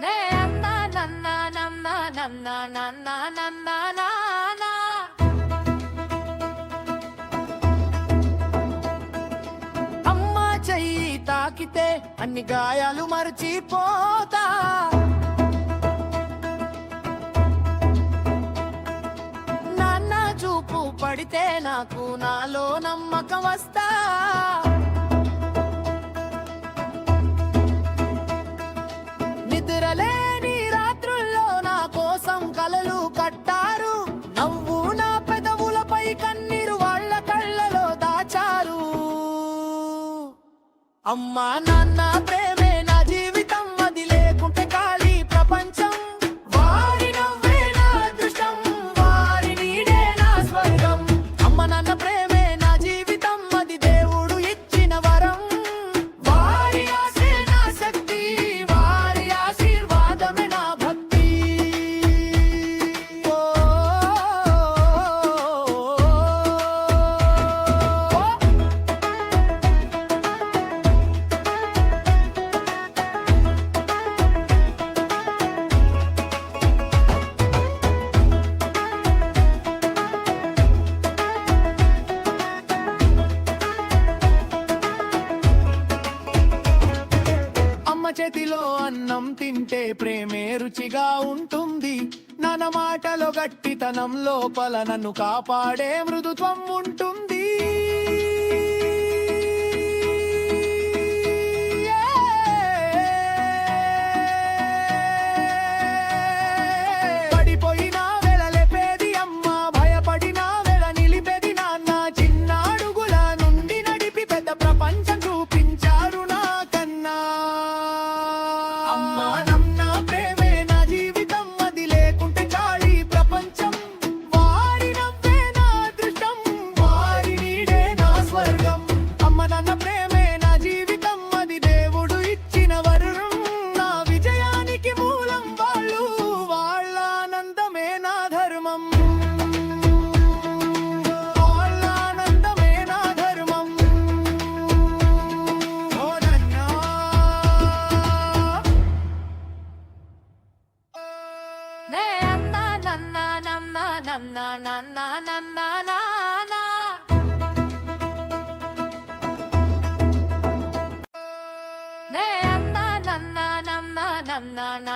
నే అన్నా నన్నా నన్నా నన్నా నన్నా నన్నా నానా అమ్మ చెయ్యి తాకితే అన్ని గాయాలు మరచిపోతా. నాన్న చూపు పడితే నాకు నాలో నమ్మకం వస్తా. నిద్రలేని రాత్రుల్లో నా కోసం కలలు కట్టారు. నవ్వు నా పెదవులపై కన్నీరు వాళ్ళ కళ్ళలో దాచారు. అమ్మా నాన్న ప్రేమే నా జీవితం, అది లేకుంటే ఖాళీ ప్రపంచం. వారి నవ్వే నా అదృష్టం, వారి నీడే నా స్వర్గం. అమ్మ నాన్న ప్రేమే నా జీవితం, అది దేవుడు ఇచ్చిన వరం. వారి ఆశే నా శక్తి, వారి ఆశీర్వాదమే నా భక్తి. ఓ అమ్మ చేతిలో అన్నం తింటే ప్రేమే రుచిగా ఉంటుంది. నాన్న మాటలో గట్టితనం, లోపల నన్ను కాపాడే మృదుత్వం ఉంటుంది. పడిపోయినా వెళలేపేది అమ్మ, భయపడినా వెళ నిలిపేది నాన్న. చిన్న అడుగుల నుండి నడిపి పెద్ద ప్రపంచం చూపించారు నాకన్నా. అమ్మా నన్న ప్రేమే నా జీవితం, అది లేకుంటే ఖాళీ ప్రపంచం. వారి నవ్వే నా అదృష్టం, వారి నీడే నా స్వర్గం. అమ్మ నాన్న ప్రేమే నా జీవితం, అది దేవుడు ఇచ్చిన వరం. నా విజయానికి మూలం వాళ్ళు, వాళ్ళ ఆనందమే నా ధర్మం. వాళ్ళ ఆనందమే నా ధర్మం. ఓ నన్నా నే అన్నా నన్నా నన్నా నన్నా నన్నా నన్నా నానా నే అన్నా నన్నా నన్నా నన్నా